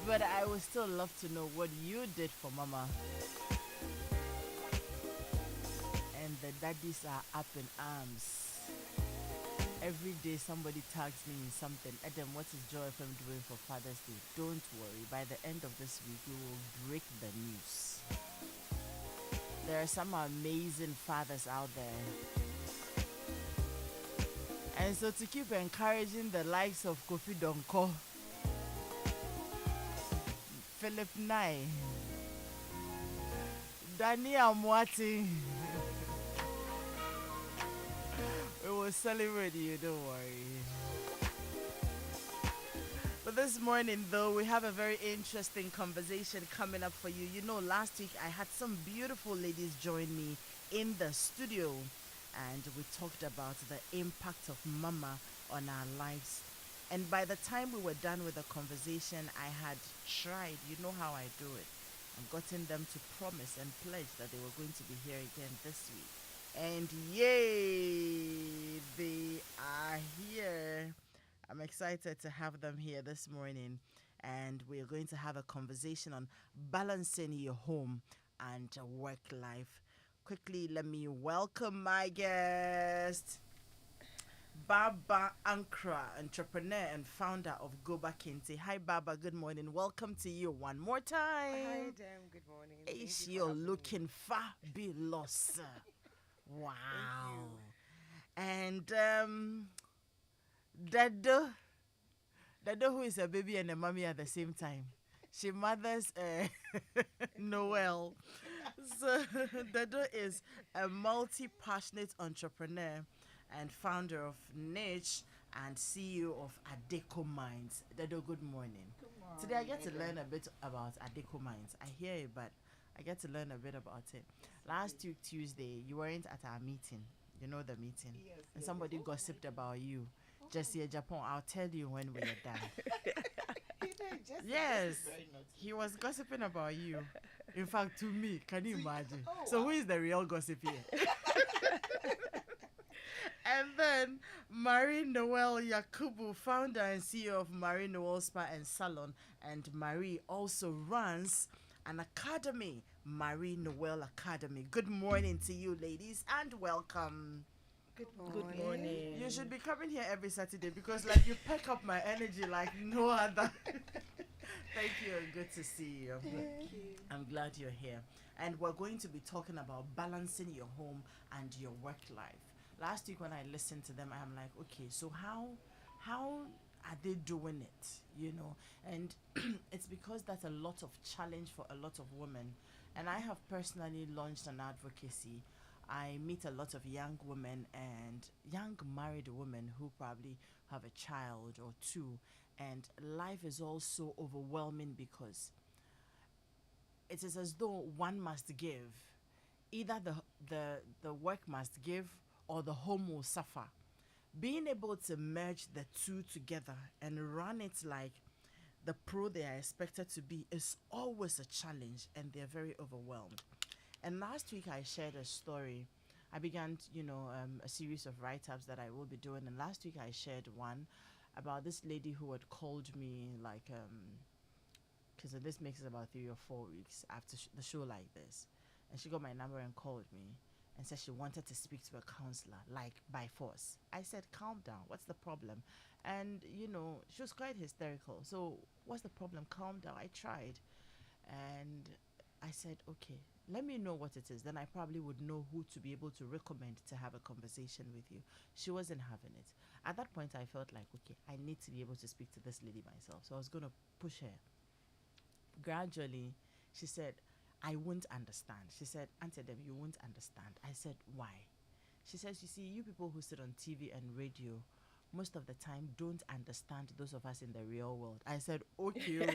But I would still love to know what you did for Mama. And the daddies are up in arms. Every day somebody tags me in something. Edem, what is Joy FM doing for Father's Day? Don't worry. By the end of this week, we will break the news. There are some amazing fathers out there. And so to keep encouraging the likes of Kofi Donko, Philip Nye, Danny Amwati, we will celebrate you, don't worry. But this morning, though, we have a very interesting conversation coming up for you. You know, last week I had some beautiful ladies join me in the studio, and we talked about the impact of Mama on our lives. And by the time we were done with the conversation, I had tried, you know how I do it, and gotten them to promise and pledge that they were going to be here again this week. And yay, they are here. I'm excited to have them here this morning. And we're going to have a conversation on balancing your home and work life. Quickly, let me welcome my guest, Baba Ankra, entrepreneur and founder of Goba Kente. Hi, Baba. Good morning. Welcome to you one more time. Hi, Edem. Good morning. Is you're looking fabulous. Wow. And Dado, who is a baby and a mommy at the same time. She mothers Noel. So Dado is a multi-passionate entrepreneur and founder of Niche and CEO of Adeko Minds. Dado, good morning. Good morning. Today I get to learn a bit about Adeko Minds. I hear it, but I get to learn a bit about it. Last week, Tuesday, you weren't at our meeting. You know the meeting. Yes, And yes, somebody yes. gossiped about you. Just here, Japan. I'll tell you when we are done. Yes, he was gossiping about you. In fact, to me, can you imagine? So who is the real gossip here? And then Marie Noel Yakubu, founder and CEO of Marie Noel Spa and Salon, and Marie also runs an academy, Marie Noel Academy. Good morning to you, ladies, and welcome. Good morning. Good morning. You should be coming here every Saturday because, like, you pack up my energy like no other. Thank you, and good to see you. Thank you. I'm glad you're here. And we're going to be talking about balancing your home and your work life. Last week when I listened to them, I'm like, okay, so how are they doing it? You know, and it's because that's a lot of challenge for a lot of women. And I have personally launched an advocacy. I meet a lot of young women and young married women who probably have a child or two, and life is also overwhelming because it is as though one must give. Either the work must give or the home will suffer. Being able to merge the two together and run it like the pro they are expected to be is always a challenge, and they're very overwhelmed. And last week I shared a story. I began, a series of write-ups that I will be doing. And last week I shared one about this lady who had called me because this makes it about 3 or 4 weeks after the show like this. And she got my number and called me and said she wanted to speak to a counselor, like by force. I said, calm down. What's the problem? And, she was quite hysterical. So what's the problem? Calm down. I tried. And I said, okay, let me know what it is. Then I probably would know who to be able to recommend to have a conversation with you. She wasn't having it. At that point, I felt like, okay, I need to be able to speak to this lady myself. So I was going to push her. Gradually, she said, I won't understand. She said, Auntie Edem, you won't understand. I said, why? She says, you see, you people who sit on TV and radio, most of the time don't understand those of us in the real world. I said, okay.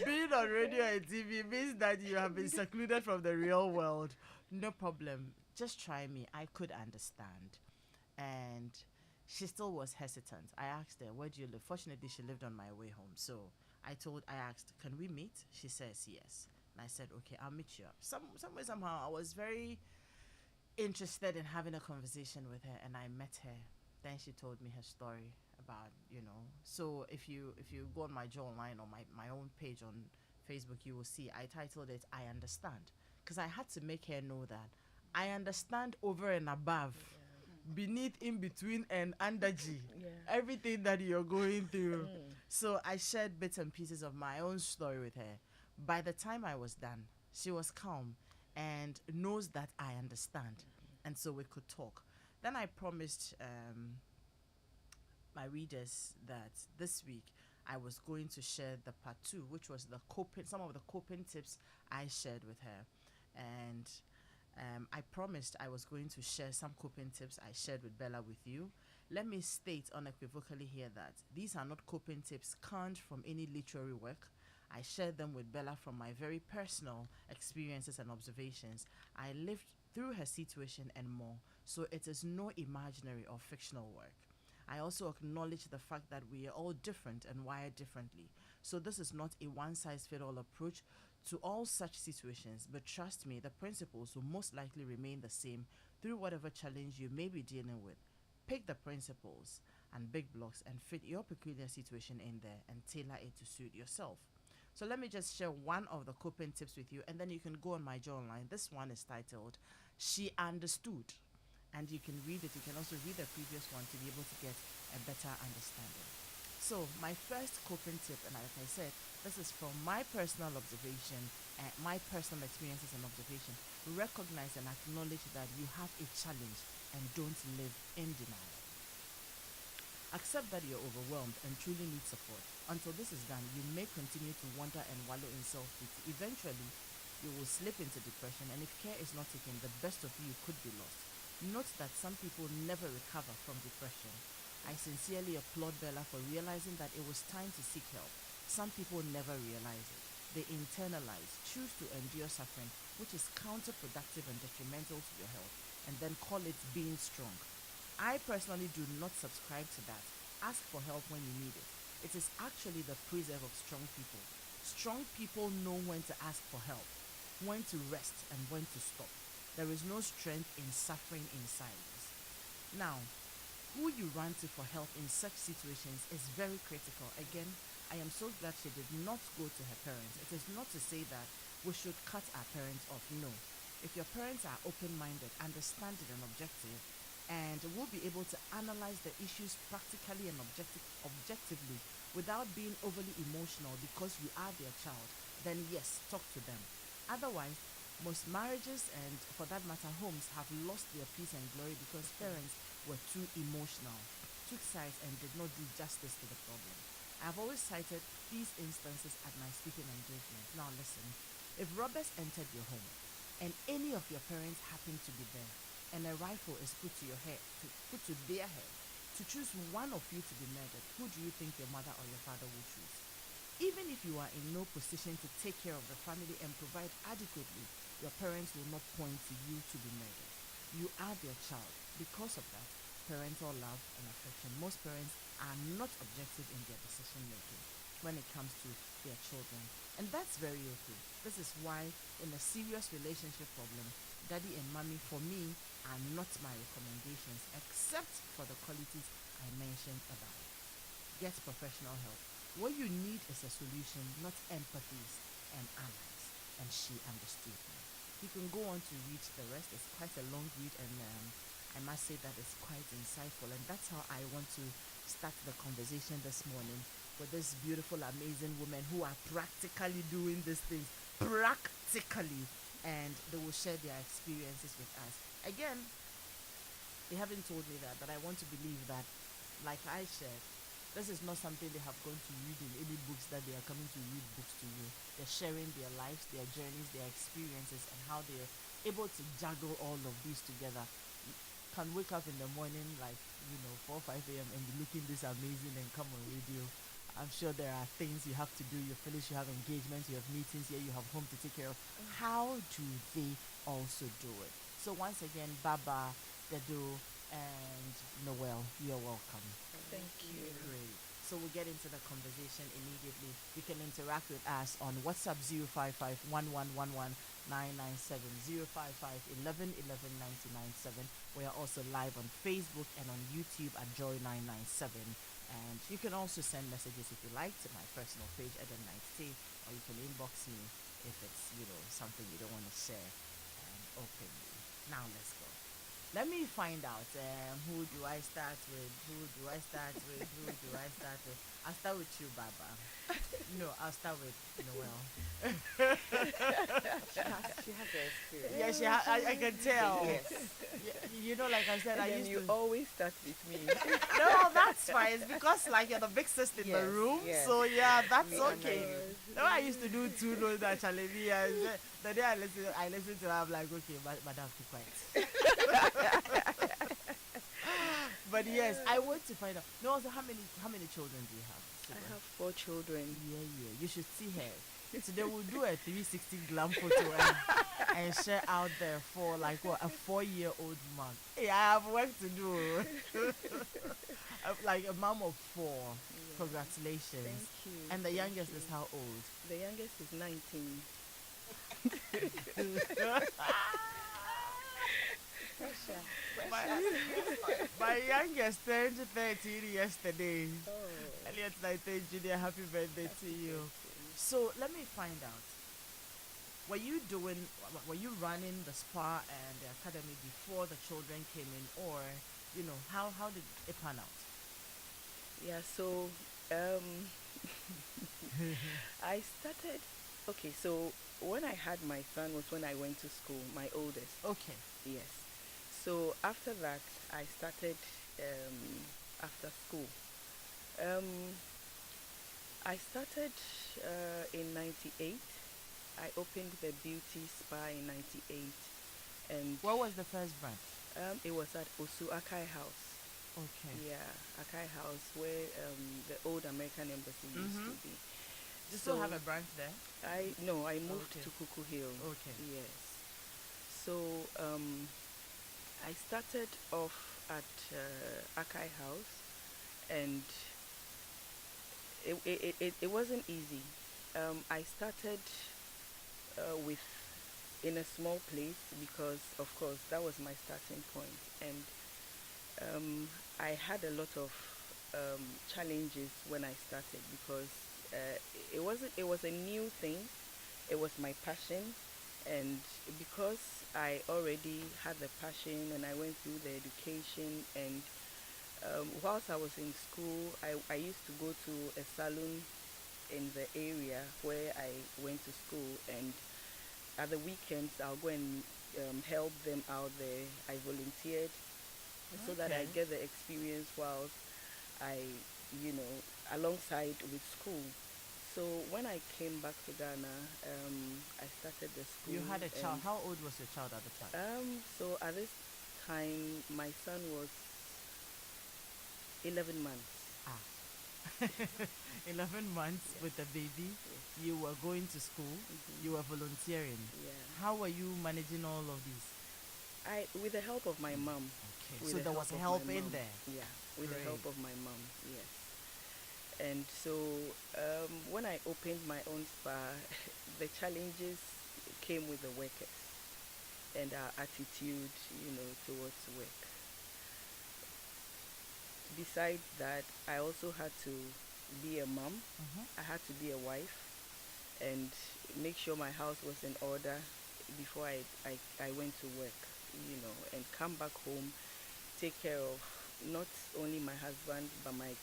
Being on radio and TV means that you have been secluded from the real world. No problem. Just try me. I could understand. And she still was hesitant. I asked her, where do you live? Fortunately, she lived on my way home. So I asked, can we meet? She says yes. And I said, okay, I'll meet you up. Somehow, I was very interested in having a conversation with her, and I met her. Then she told me her story about, so if you go on my jawline or my own page on Facebook, you will see I titled it I Understand, because I had to make her know that I understand over and above, beneath, in between, and under G, Yeah. everything that you're going through. So I shared bits and pieces of my own story with her. By the time I was done, she was calm and knows that I understand, and so we could talk. Then I promised my readers that this week I was going to share the part two, which was some of the coping tips I shared with her. And I promised I was going to share some coping tips I shared with Bella with you. Let me state unequivocally here that these are not coping tips canned from any literary work. I shared them with Bella from my very personal experiences and observations. I lived through her situation and more, so it is no imaginary or fictional work. I also acknowledge the fact that we are all different and wired differently. So this is not a one size fits all approach to all such situations, but trust me, the principles will most likely remain the same through whatever challenge you may be dealing with. Pick the principles and big blocks and fit your peculiar situation in there and tailor it to suit yourself. So let me just share one of the coping tips with you, and then you can go on my jawline. This one is titled She Understood, and you can read it. You can also read the previous one to be able to get a better understanding. So my first coping tip, and like I said, this is from my personal observation and my personal experiences and observation. Recognize and acknowledge that you have a challenge and don't live in denial. Accept that you're overwhelmed and truly need support. Until this is done, you may continue to wander and wallow in self-pity. Eventually, you will slip into depression, and if care is not taken, the best of you could be lost. Note that some people never recover from depression. I sincerely applaud Bella for realizing that it was time to seek help. Some people never realize it. They internalize, choose to endure suffering, which is counterproductive and detrimental to your health, and then call it being strong. I personally do not subscribe to that. Ask for help when you need it. It is actually the preserve of strong people. Strong people know when to ask for help, when to rest, and when to stop. There is no strength in suffering in silence. Now, who you run to for help in such situations is very critical. Again, I am so glad she did not go to her parents. It is not to say that we should cut our parents off. No. If your parents are open-minded, understanding, and objective, and will be able to analyze the issues practically and objectively without being overly emotional because you are their child, then yes, talk to them. Otherwise, most marriages and, for that matter, homes have lost their peace and glory because parents were too emotional, took sides, and did not do justice to the problem. I've always cited these instances at my speaking engagements. Now listen, if robbers entered your home and any of your parents happened to be there, and a rifle is put to their head, to choose one of you to be murdered, who do you think your mother or your father will choose? Even if you are in no position to take care of the family and provide adequately, your parents will not point to you to be murdered. You are their child. Because of that, parental love and affection. Most parents are not objective in their decision making when it comes to their children. And that's very okay. This is why in a serious relationship problem, daddy and mommy for me are not my recommendations except for the qualities I mentioned above. Get professional help. What you need is a solution, not empathies and allies. And she understood me. You can go on to read the rest. It's quite a long read, and I must say that it's quite insightful. And that's how I want to start the conversation this morning with this beautiful, amazing women who are practically doing these things. Practically. And they will share their experiences with us. Again, they haven't told me that, but I want to believe that, like I shared, this is not something they have gone to read in any books that they are coming to read books to you. They're sharing their lives, their journeys, their experiences, and how they're able to juggle all of these together. You can wake up in the morning like, 4 5 a.m. and be looking this amazing and come on radio. I'm sure there are things you have to do. You finish, you have engagements, you have meetings here, you have home to take care of. How do they also do it? So once again, Baba, Dedo, and Noel, you're welcome. Thank you. Great. So we'll get into the conversation immediately. You can interact with us on WhatsApp 055 1111 997 055 11 11 997. We are also live on Facebook and on YouTube at Joy 997. And you can also send messages if you like to my personal page, Edem Knight-Tay, or you can inbox me if it's, something you don't want to share openly. Now let's go. Let me find out who do I start with? Who do I start with? Who do I start with? I'll start with you, Baba. No, I'll start with Noel. She has the experience. Yeah, I can tell. Yes. Like I said, And I then used you to. always start with me. No, that's fine. It's because you're the big sister in the Yes, room. yes. So yeah, that's We honor okay. you. No, I used to do two notes actually. The day I listen to her, I'm like, okay, madam, keep quiet. But yes, I want to find out. No, also how many children do you have? I have 4 children. Yeah. You should see her. Today we'll do a 360 glam photo and share out there for like a 4-year-old man. Hey, I have work to do. Like a mom of 4. Yeah. Congratulations. Thank you. And the Thank youngest you. is how old? The youngest is 19. My youngest turned 13 yesterday. Oh. Elliot Knight-Tay Jr., happy birthday to you. So let me find out. Were you running the spa and the academy before the children came in, or how did it pan out? Yeah, so I started. Okay, so when I had my son was when I went to school, my oldest. Okay. Yes. So after that, I started after school. I started in '98. I opened the beauty spa in '98, and What was the first branch? it was at Osu Akai House. Okay. Yeah, Akai House, where the old American embassy used to be. You still have a branch there? I moved Okay. to Kuku Hill. Okay. Yes. So I started off at Akai House, and it wasn't easy. I started with in a small place because, of course, that was my starting point, and I had a lot of challenges when I started because it was a new thing. It was my passion, and because I already had the passion and I went through the education, and whilst I was in school, I used to go to a salon in the area where I went to school, and at the weekends I'll go and help them out there. I volunteered so that I Okay. get the experience whilst I, alongside with school. So when I came back to Ghana, I started the school. You had a child. and, How old was your child at the time? So at this time, my son was 11 months. Ah. 11 months with the baby. Yes. You were going to school. Mhm. You were volunteering. Yeah. How were you managing all of these? With the help of my mom. Okay. With So the there was help of help my in mom. there. Yeah, with the help Great. of my mom, yes. And so when I opened my own spa, the challenges came with the workers and our attitude, towards work. Besides that, I also had to be a mom. Mhm. I had to be a wife and make sure my house was in order before I went to work, and come back home, take care of not only my husband but my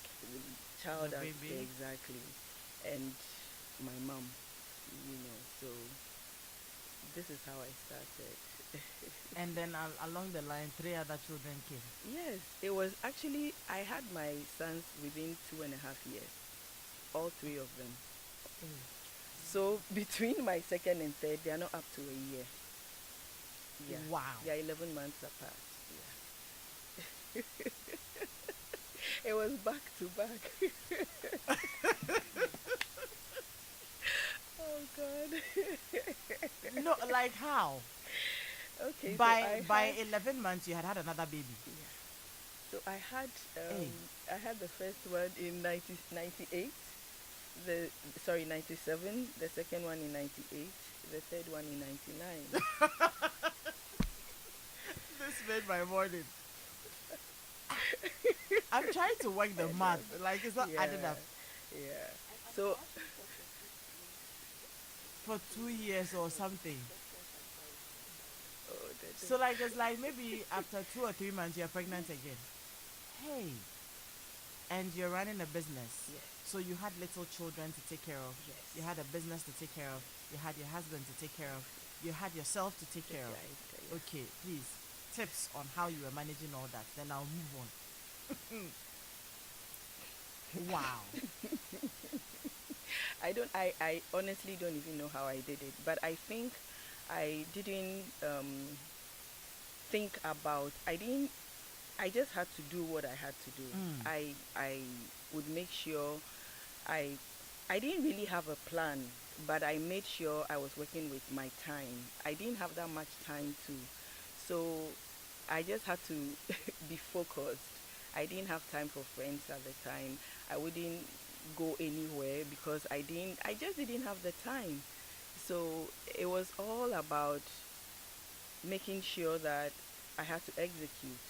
child The as baby. exactly, and my mom, so this is how I started. And then along the line, 3 other children came. Yes, it was actually, I had my sons within 2.5 years, all 3 of them. So between my second and third, they are not up to a year. Yeah. Wow. They are 11 months apart. Yeah. It was back to back. Oh God. No, like how? Okay. By so I had, 11 months, you had another baby. yeah. So I had Hey. I had the first one in 1998. 97. The second one in 98. The third one in 99. This made my morning. I'm trying to work the math. Like it's not adding Yeah, up yeah. So, for 2 years or something. oh, So like it's like maybe after 2 or 3 months you're pregnant again. Hey, and you're running a business. yes, So you had little children to take care of. yes, You had a business to take care of. You had your husband to take care of. You had yourself to take care of. yeah. Okay, please, tips on how you were managing all that. Then I'll move on. Wow. I honestly don't even know how I did it, but I think I didn't think about, I just had to do what I had to do. Mm. I would make sure I I didn't really have a plan, but I made sure I was working with my time. I didn't have that much time to, so I just had to be focused. I didn't have time for friends at the time. I wouldn't go anywhere because I just didn't have the time. So it was all about making sure that I had to execute.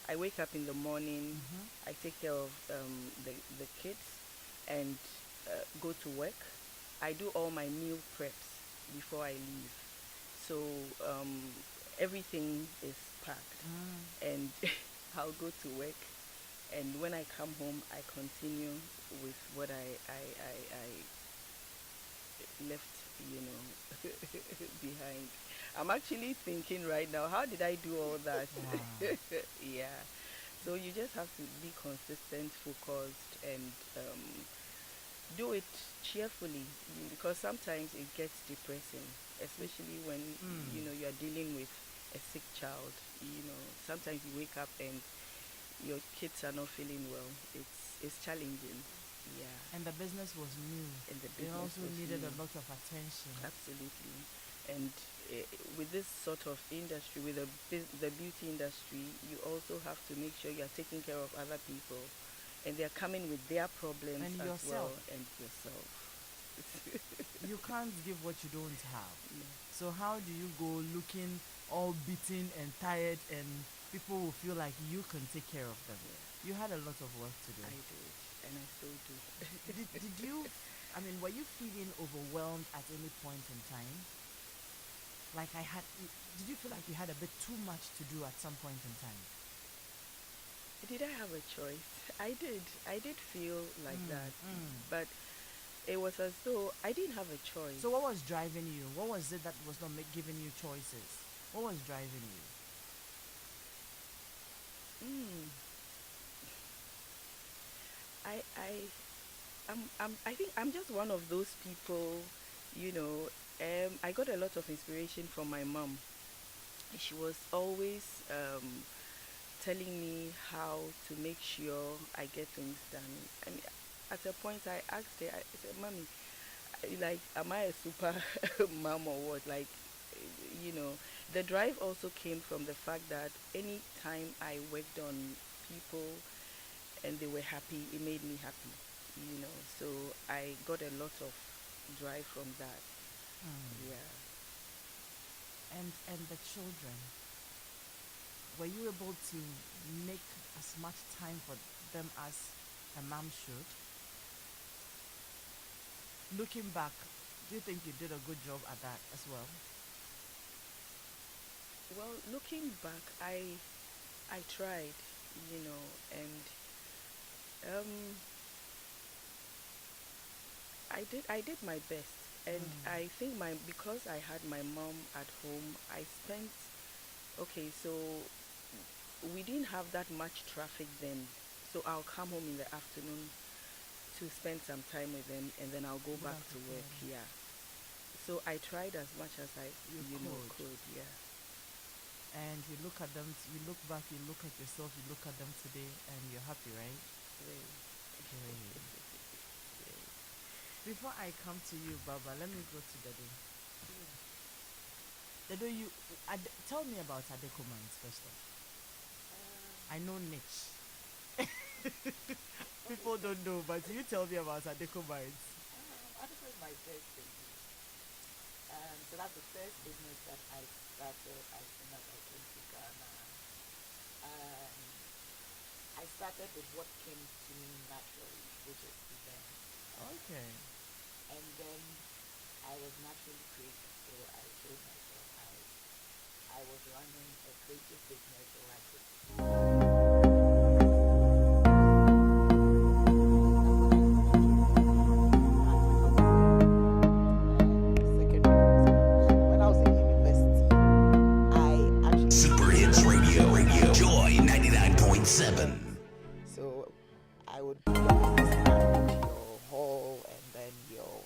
I wake up in the morning, Mm-hmm. I take care of the kids, and go to work. I do all my meal preps before I leave. So um, everything is packed, Mm. and I'll go to work. And when I come home, I continue with what I left, you know, behind. I'm actually thinking right now, how did I do all that? Wow. Yeah. So you just have to be consistent, focused, and do it cheerfully, because sometimes it gets depressing, especially when Mm. you are dealing with a sick child. Sometimes you wake up and your kids are not feeling well. It's challenging. Yeah. And the business was new. And the It business also was needed new. a lot of attention. Absolutely. And with this sort of industry, with the beauty industry, you also have to make sure you're taking care of other people, and they're coming with their problems And as well, yourself. and yourself. You can't give what you don't have. Yeah, So how do you go looking all beaten and tired and people will feel like you can take care of them? yeah, You had a lot of work to do. I did, and I still do. Did you, I mean, were you feeling overwhelmed at any point in time? Like did you feel like you had a bit too much to do at some point in time? Did I have a choice? I did. I did feel like Mm, that, mm. but it was as though I didn't have a choice. So what was driving you? What was it that was not giving you choices? What was driving you? Mm, I I think I'm just one of those people, you know. I got a lot of inspiration from my mom. She was always telling me how to make sure I get things done. I mean, at a point I asked her, I said, "Mommy, like, am I a super mom or what?" Like, the drive also came from the fact that any time I worked on people and they were happy, it made me happy. So I got a lot of drive from that. Mm. Yeah. And the children, were you able to make as much time for them as a mom should? Looking back, do you think you did a good job at that as well? Well, looking back, I tried, and um, I did my best, and Mm. I think my because I had my mom at home, I spent, okay, so we didn't have that much traffic then, so I'll come home in the afternoon to spend some time with them, and then I'll go Go back back to to work. home. Yeah. So I tried as much as I You could. could. Yeah. And you look at them, you look back, you look at yourself, you look at them today, and you're happy, right? Really. Great. Before I come to you, Baba, let me go to Dede. Dede, tell me about Adeko Mines first off. I know niche. People don't know, but you tell me about Adeko Mines. Article is my first business. So that's the first business that I started as soon as I came to Ghana. Um, I started started with what came to me naturally, which is events. Okay. And then I was naturally creative, so I told myself I was running a creative business, so I could when I was in university, I actually Super Hits Radio, Joy 99.7. so I would always manage your hall and then your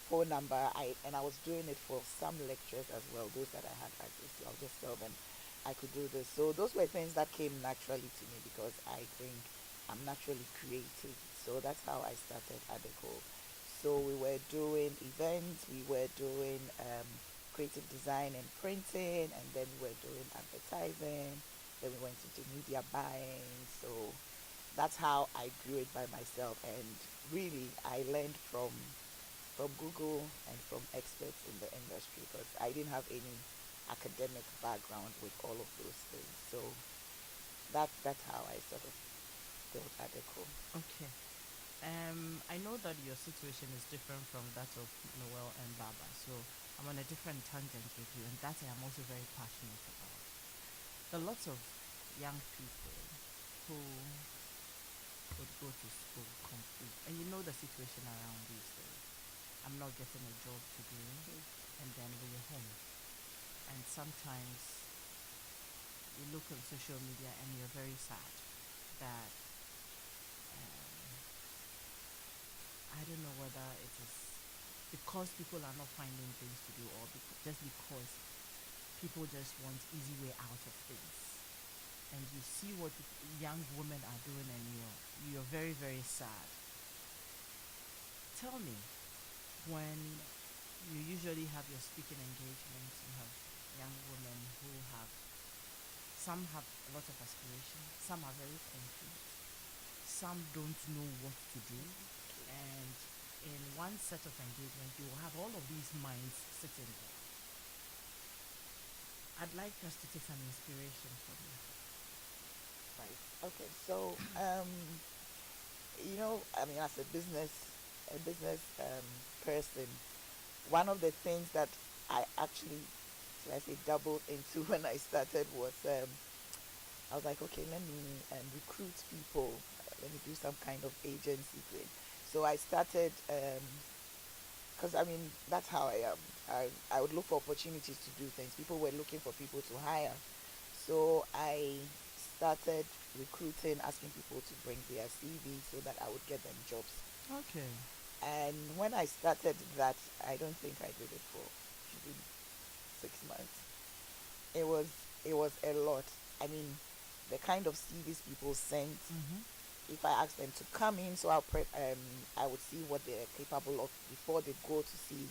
phone number. I was doing it for some lectures as well. Those that I had access to, I'll just tell them I could do this. So those were things that came naturally to me because I think I'm naturally creative. So that's how I started Adeco. So we were doing events, we were doing creative design and printing, and then we were doing advertising. Then we went into media buying. So that's how I grew it by myself. And really, I learned from Google and from experts in the industry because I didn't have any academic background with all of those things. So that's how I sort of built Adeco. Okay. I know that your situation is different from that of Noel and Baba, so I'm on a different tangent with you, and that I am also very passionate about. There are lots of young people who would go to school complete, and you know the situation around these days. I'm not getting a job to do, and then we're home. And sometimes you look on social media and you're very sad that I don't know whether it is because people are not finding things to do or just because people just want easy way out of things. And you see what young women are doing and you're very, very sad. Tell me, when you usually have your speaking engagements, you have young women who have, some have a lot of aspiration, some are very confused, some don't know what to do, and in one set of engagement, you will have all of these minds sitting there. I'd like us to take some inspiration from you. Right. Okay. So I mean, as a business person, one of the things that I actually, should I say, doubled into when I started was I was like, okay, let me recruit people. Let me do some kind of agency thing. So I started, because I mean, that's how I am. I would look for opportunities to do things. People were looking for people to hire. So I started recruiting, asking people to bring their CV so that I would get them jobs. Okay. And when I started that, I don't think I did it for even 6 months. It was a lot. I mean, the kind of CVs people sent. Mm-hmm. If I asked them to come in, so I would see what they're capable of before they go to see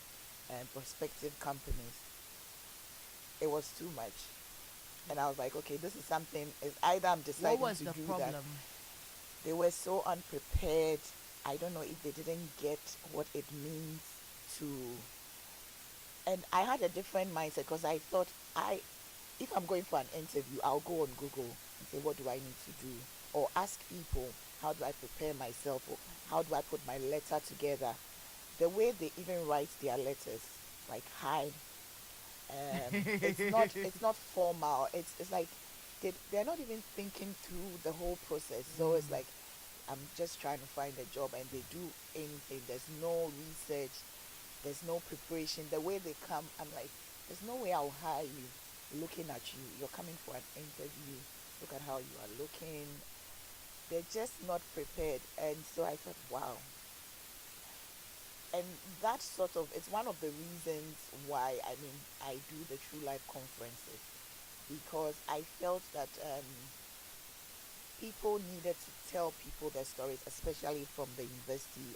prospective companies. It was too much, and I was like, okay, this is something. Is either I'm What deciding was to the do that. problem? They were so unprepared. I don't know if they didn't get what it means to. And I had a different mindset because I thought if I'm going for an interview, I'll go on Google and say, what do I need to do? Or ask people, how do I prepare myself? Or how do I put my letter together? The way they even write their letters, like hi, it's not formal. It's like they're not even thinking through the whole process. So it's like I'm just trying to find a job, and they do anything. There's no research. There's no preparation. The way they come, I'm like, there's no way I'll hire you. Looking at you, you're coming for an interview. Look at how you are looking. They're just not prepared, and so I thought, wow. And that sort of, it's one of the reasons why I do the True Life conferences, because I felt that people needed to tell people their stories, especially from the university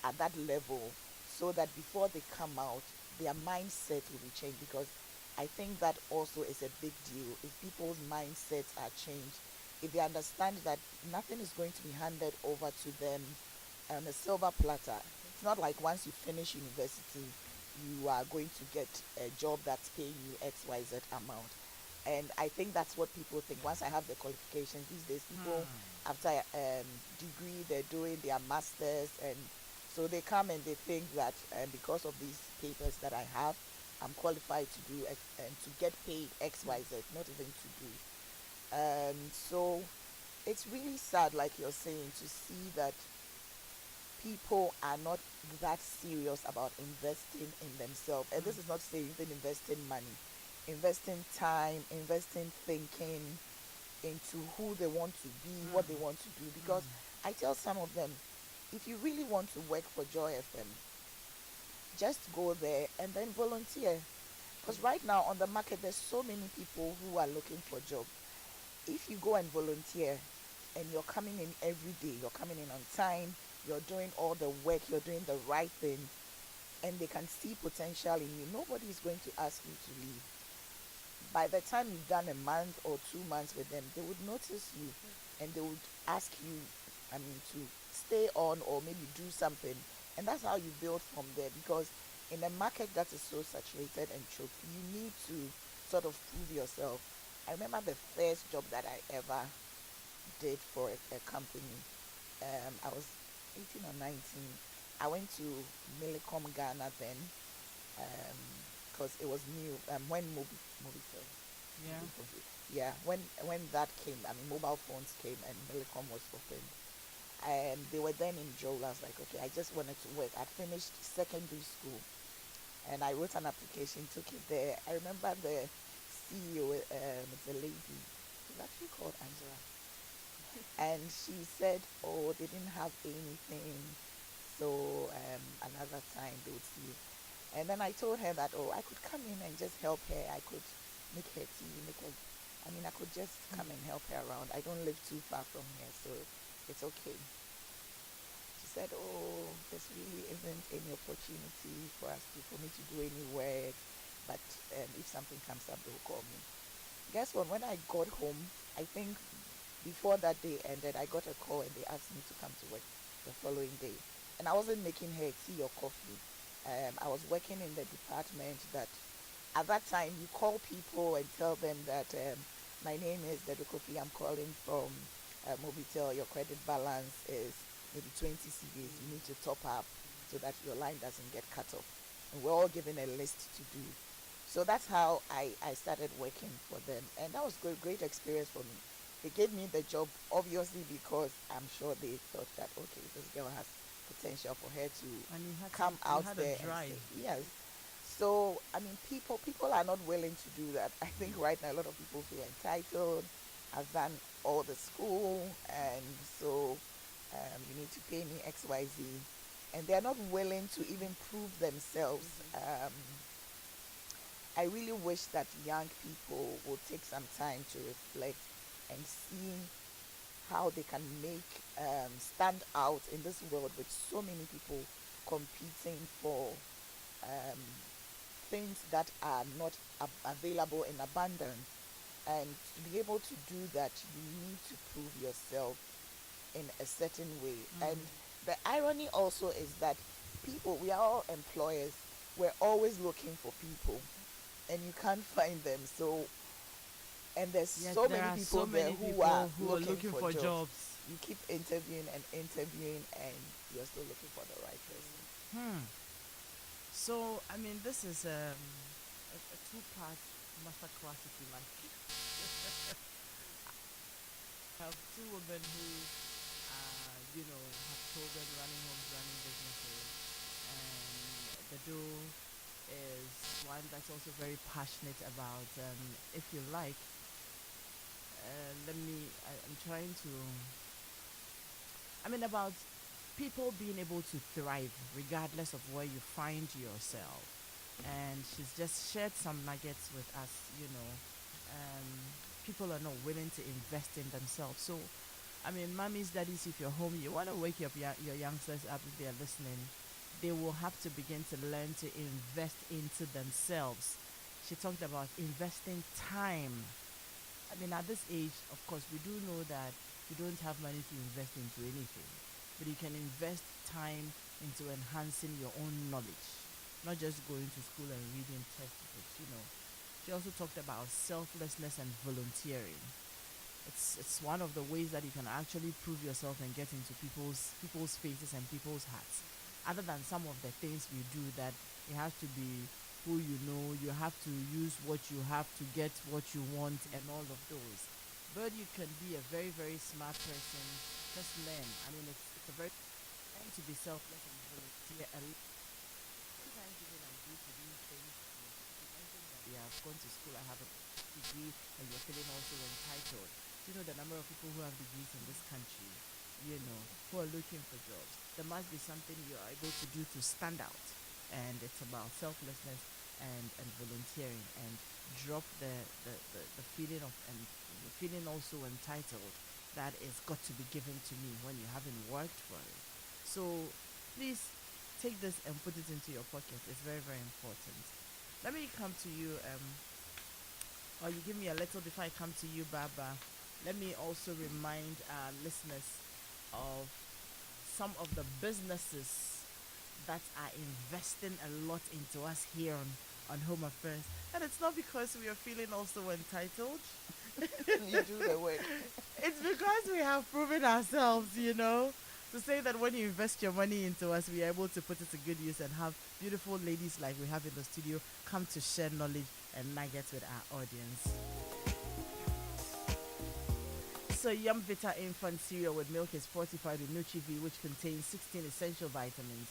at that level, so that before they come out, their mindset will be changed. Because I think that also is a big deal. If people's mindsets are changed, if they understand that nothing is going to be handed over to them on a silver platter. It's not like once you finish university, you are going to get a job that's paying you XYZ amount. And I think that's what people think. Once I have the qualifications, these days people after degree they're doing their masters, and so they come and they think that because of these papers that I have, I'm qualified to do and to get paid X Y Z, not even to do. So it's really sad, like you're saying, to see that people are not that serious about investing in themselves. And this is not saying even investing money, investing time, investing thinking into who they want to be, what they want to do. Because I tell some of them, if you really want to work for Joy FM, just go there and then volunteer. Because right now on the market, there's so many people who are looking for jobs. If you go and volunteer and you're coming in every day, you're coming in on time, you're doing all the work, you're doing the right thing, and they can see potential in you, nobody is going to ask you to leave. By the time you've done a month or 2 months with them, they would notice you and they would ask you, to stay on or maybe do something. And that's how you build from there, because in a market that is so saturated and choked, you need to sort of prove yourself. I remember the first job that I ever did for a company. I was 18 or 19. I went to Millicom Ghana then, because it was new. When Mobitel, Yeah. yeah, when that came, mobile phones came and Millicom was opened, and they were then in Joel. I was like, okay, I just wanted to work. I finished secondary school, and I wrote an application, took it there. I remember the CEO, it's a lady, she's actually called Angela, and she said, oh, they didn't have anything, so another time they would see. And then I told her that, oh, I could come in and just help her. I could make her tea, I could just come and help her around. I don't live too far from here, so it's okay. She said, oh, there really isn't any opportunity for me to do any work, but if something comes up, they will call me. Guess what? When I got home, I think before that day ended, I got a call and they asked me to come to work the following day. And I wasn't making her tea or coffee. I was working in the department that at that time you call people and tell them that my name is Debbie Kofi, I'm calling from Mobitel, your credit balance is maybe 20 CDs, you need to top up so that your line doesn't get cut off. And we're all given a list to do. So that's how I started working for them. And that was a great experience for me. They gave me the job, obviously, because I'm sure they thought that, okay, this girl has potential for her to And you had come to, out you had there a and drive. say, yes. So, people are not willing to do that. I think right now a lot of people feel entitled. I've done all the school, and so you need to pay me X, Y, Z. And they're not willing to even prove themselves. I really wish that young people will take some time to reflect and see how they can make stand out in this world with so many people competing for things that are not available in abundance. And to be able to do that, you need to prove yourself in a certain way. And the irony also is that we are all employers, we're always looking for people and you can't find them. So, and there's Yes, so there many are people so there many who people are who are looking for jobs. You keep interviewing and interviewing, and you're still looking for the right person. So, this is a two-part masterclass, if you like. I have two women who, have children, running homes, running businesses, and the duo is one that's also very passionate about, if you like, I'm trying to, about people being able to thrive regardless of where you find yourself. And she's just shared some nuggets with us, people are not willing to invest in themselves. So, mummies, daddies, if you're home, you want to wake up your youngsters up if they're listening, they will have to begin to learn to invest into themselves. She talked about investing time. At this age, of course, we do know that you don't have money to invest into anything, but you can invest time into enhancing your own knowledge, not just going to school and reading textbooks. She also talked about selflessness and volunteering. It's one of the ways that you can actually prove yourself and get into people's faces and people's hearts. Other than some of the things we do, that you have to be who you know, you have to use what you have to get what you want, and all of those. But you can be a very, very smart person. Just learn. I mean, it's a very learn to be selfless and volunteer. Sometimes even I do to these things. You mentioned that you have gone to school. I have a degree, and you're feeling also entitled. Do you know the number of people who have degrees in this country? You know, who are looking for jobs. There must be something you are able to do to stand out, and it's about selflessness and volunteering, and drop the feeling of, and the feeling also entitled, that is got to be given to me when you haven't worked for it. So please take this and put it into your pocket. It's very, very important. Let me come to you, or you give me a little before I come to you, Baba. Let me also remind our listeners of some of the businesses that are investing a lot into us here on Home Affairs. And it's not because we are feeling also entitled. You do the work. It's because we have proven ourselves, to say that when you invest your money into us, we are able to put it to good use and have beautiful ladies like we have in the studio come to share knowledge and nuggets with our audience. So Yum Vita infant cereal with milk is fortified with Nutri-V, which contains 16 essential vitamins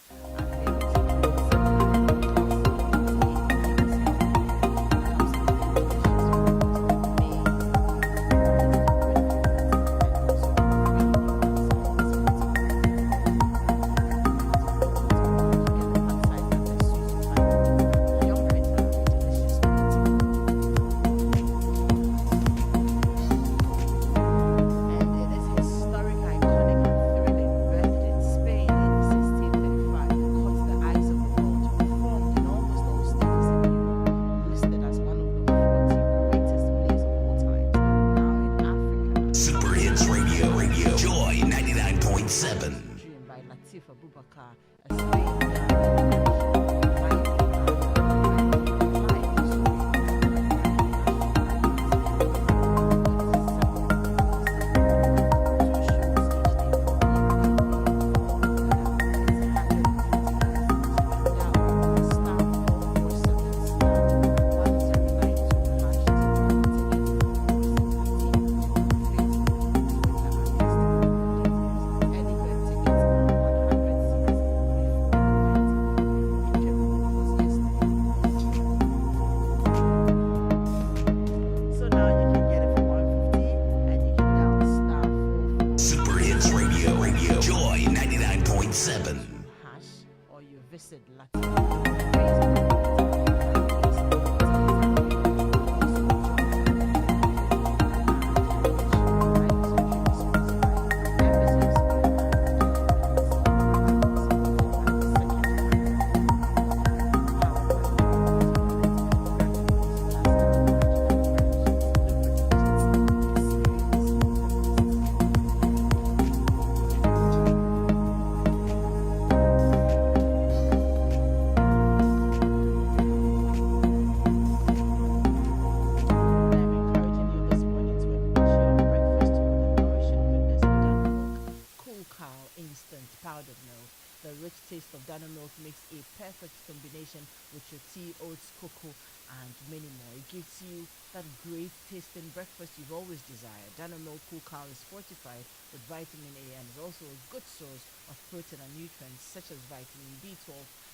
tasting breakfast you've always desired. Danamilk Cool Cow is fortified with vitamin A and is also a good source of protein and nutrients such as vitamin B12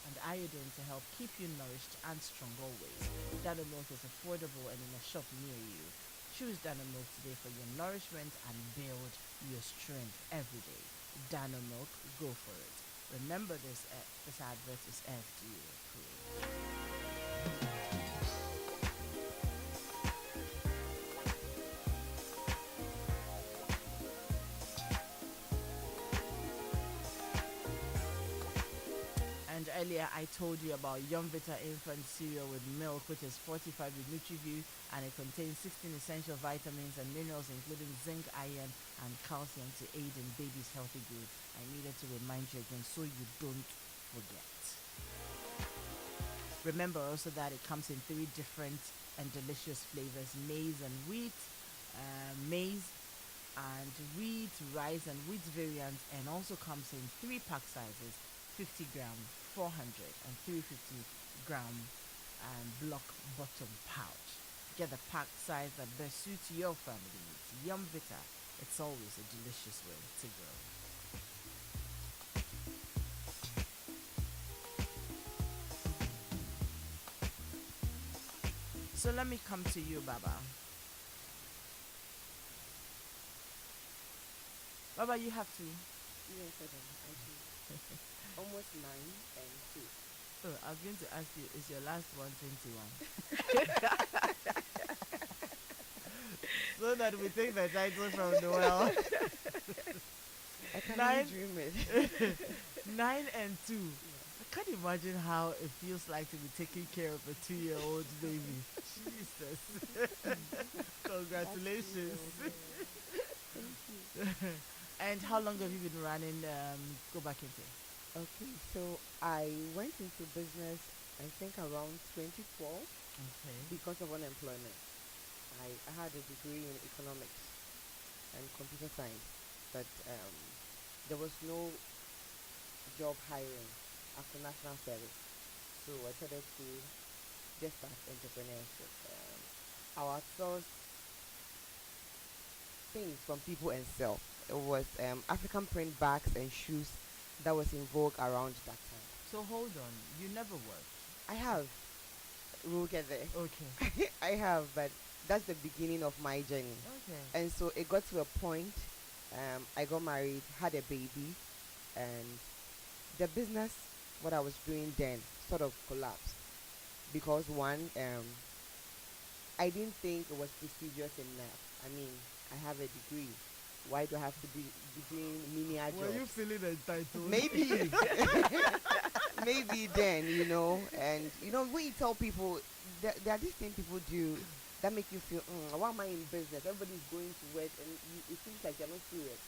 and iodine to help keep you nourished and strong always. Danamilk is affordable and in a shop near you. Choose Danamilk today for your nourishment and build your strength every day. Danamilk, go for it. Remember this advert is FDA approved. Earlier I told you about Yum Vita infant cereal with milk, which is fortified with Nutri-V, and it contains 16 essential vitamins and minerals including zinc, iron and calcium to aid in baby's healthy growth. I needed to remind you again so you don't forget. Remember also that it comes in 3 different and delicious flavors, maize and wheat, rice, and wheat variants, and also comes in three pack sizes: 50 gram, 400, and 350 gram block bottom pouch. Get the pack size that best suits your family needs. Yum Vita, it's always a delicious way to grow. So let me come to you, Baba. Baba, you have to. Yes, I do. Almost 9 and 2. Oh, I was going to ask you, is your last one 21? So that we take the title from Noel. I can Nine. only dream it. 9 and 2. I can't imagine how it feels like to be taking care of a 2-year-old baby. Jesus. Congratulations. And how long have you been running Go Back Into? Okay, so I went into business, I think around 2012 Okay. because of unemployment. I had a degree in economics and computer science, but there was no job hiring after national service. So I started to just start entrepreneurship. I outsourced things from people and sell. It was African print bags and shoes that was in vogue around that time. So hold on, you never worked. I have. We'll get there. Okay. I have, but that's the beginning of my journey. Okay. And so it got to a point. I got married, had a baby, and the business, what I was doing then, sort of collapsed because one, I didn't think it was prestigious enough. I mean, I have a degree. Why do I have to be doing menial jobs? Were you feeling entitled? Maybe. Maybe then, and when you tell people, there are these things people do that make you feel, why am I in business? Everybody's going to work, and it seems like they're not serious,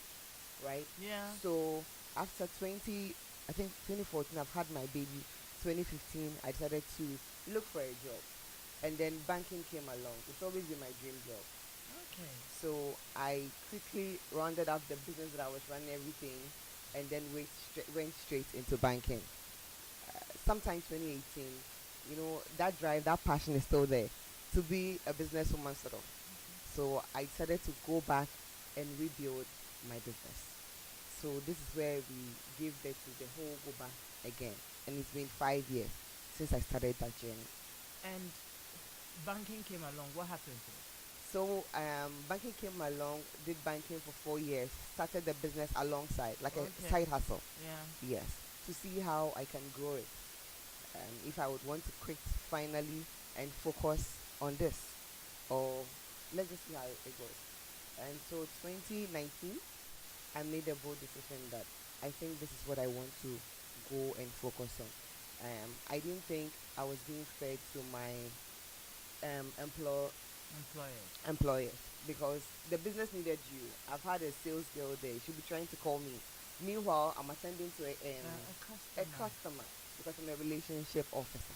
right? Yeah. So after 2014, I've had my baby. 2015, I decided to look for a job, and then banking came along. It's always been my dream job. Okay. So I quickly rounded up the business that I was running, everything, and then went straight into banking. Sometime 2018, that drive, that passion is still there to be a businesswoman sort of. So I decided to go back and rebuild my business. So this is where we gave birth to the whole Go Back again. And it's been 5 years since I started that journey. And banking came along. What happened to it? So banking came along, did banking for 4 years, started the business alongside, like a side hustle. Yeah. Yes, to see how I can grow it. If I would want to quit finally and focus on this, or let's just see how it goes. And so 2019, I made a bold decision that I think this is what I want to go and focus on. I didn't think I was being fair to my employers because the business needed you. I've had a sales girl there. She'll be trying to call me. Meanwhile, I'm attending to a customer because I'm a relationship officer.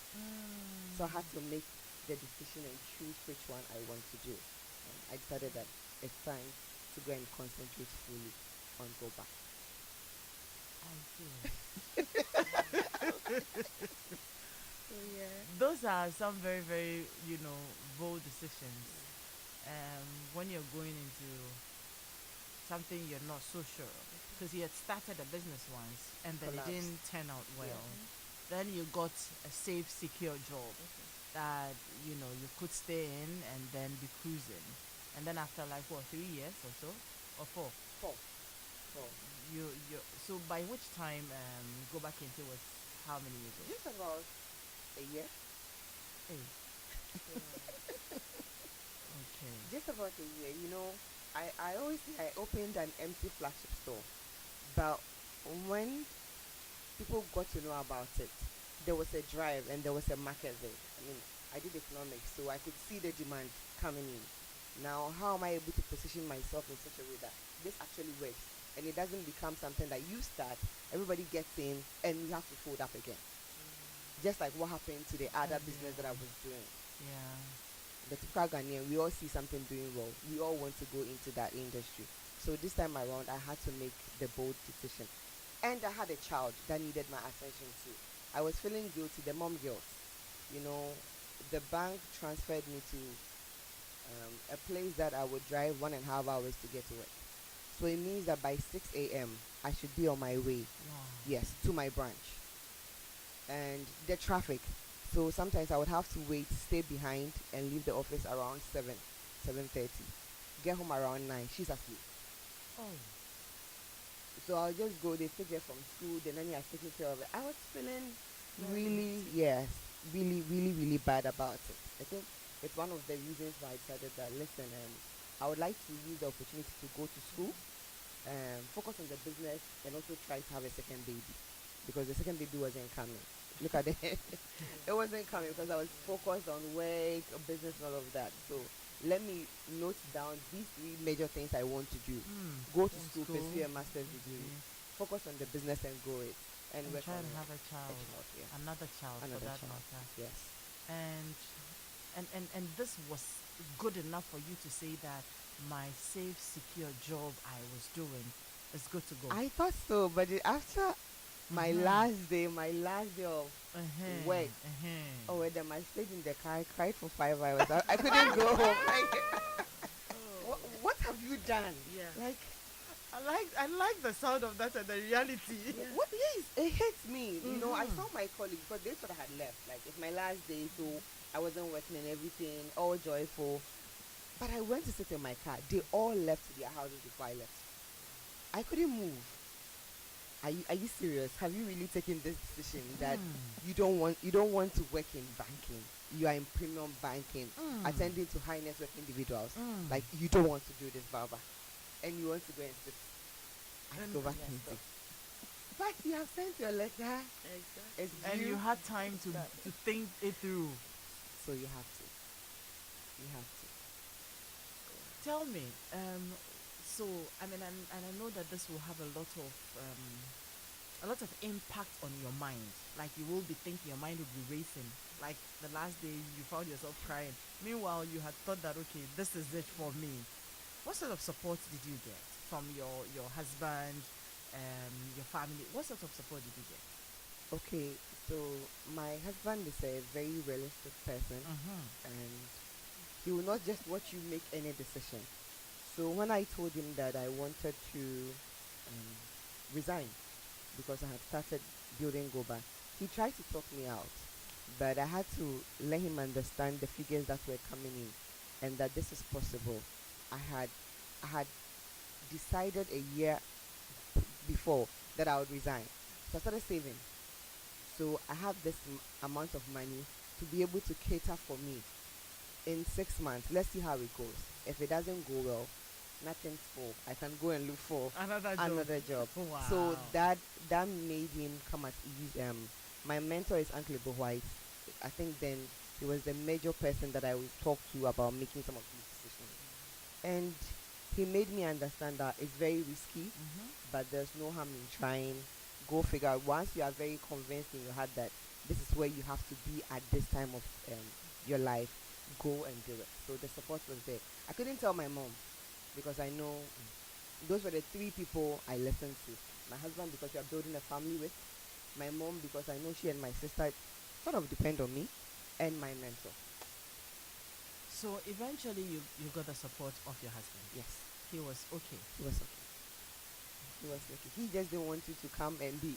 So I had to make the decision and choose which one I want to do. I decided that it's time to go and concentrate fully on Go Back. I see. So yeah. Those are some very, very, bold decisions. When you're going into something you're not so sure of. Because you had started a business once and then Collapsed. it didn't turn out well. Yeah. Then you got a safe, secure job that, you could stay in and then be cruising. And then after 3 years or so? Or 4? 4. So by which time Go Back Into was how many years old? Just about a year. Hey. Okay. Just about a year. I always say I opened an empty flagship store. But when people got to know about it, there was a drive and there was a market there. I mean, I did economics, so I could see the demand coming in. Now, how am I able to position myself in such a way that this actually works and it doesn't become something that you start, everybody gets in, and you have to fold up again? Just like what happened to the other business that I was doing. Yeah. the typical Ghanaian, we all see something doing well. We all want to go into that industry. So this time around, I had to make the bold decision. And I had a child that needed my attention too. I was feeling guilty, the mom guilt. You know, the bank transferred me to a place that I would drive 1.5 hours to get to work. So it means that by 6 a.m., I should be on my way, Wow. yes, to my branch. And the traffic. So sometimes I would have to wait, stay behind, and leave the office around 7, 7:30. Get home around 9. She's asleep. Oh. So I'll just go, they take her from school, the nanny has taken care of it. I was feeling Very really, guilty. yes, really, really, really bad about it. I think it's one of the reasons why I decided that, listen, I would like to use the opportunity to go to school, focus on the business, and also try to have a second baby. Because the second baby wasn't coming. Look at it. It wasn't coming because I was focused on work, business, and all of that. So let me note down these 3 major things I want to do. Go to school, pursue a master's degree, focus on the business and grow it, and And work try on to it. have a child. Yeah. Another child Another for that child. matter. Yes. And this was good enough for you to say that my safe, secure job I was doing is good to go. I thought so, but after my Mhm. last day of Uh-huh, work, uh-huh. oh, then I stayed in the car. I cried for 5 hours. I couldn't go home. Like, what have you done? Yeah. Like, I like the sound of that and the reality. what? Yes, it hits me. You know, I Mhm. saw my colleagues because they sort of had left. Like, it's my last day, so I wasn't working and everything, all joyful. But I went to sit in my car. They all left to their houses before I left. I couldn't move. Are you serious? Have you really taken this decision that you don't want to work in banking? You are in premium banking, attending to high net worth individuals. Like, you don't want to do this, Baba, and you want to go and sit at And- Global yes, Kinty. But you have sent your letter. Exactly. It's And due, you had time to think it through. so you have to. You have to. Tell me, so I mean, and I know that this will have a lot of impact on your mind. Like, you will be thinking, your mind will be racing. Like the last day, you found yourself crying. Meanwhile, you had thought that, okay, this is it for me. What sort of support did you get from your husband, your family? What sort of support did you get? Okay, so my husband is a very realistic person, and he will not just watch you make any decision. So when I told him that I wanted to resign because I had started building Goba, he tried to talk me out, but I had to let him understand the figures that were coming in, and that this is possible. I had decided a year before that I would resign, so I started saving. So I have this amount of money to be able to cater for me in 6 months. Let's see how it goes. If it doesn't go well, nothing's for. I can go and look for another job. Wow. So that made him come at ease. My mentor is Uncle White. I think then he was the major person that I would talk to about making some of these decisions. And he made me understand that it's very risky, but there's no harm in trying. Go figure out. Once you are very convinced in your heart that this is where you have to be at this time of your life, go and do it. So the support was there. I couldn't tell my mom because I know those were the 3 people I listened to. My husband, because we are building a family with. My mom, because I know she and my sister sort of depend on me. And my mentor. So eventually, you got the support of your husband. Yes, He was okay. he was okay. He was okay. He just didn't want you to come and be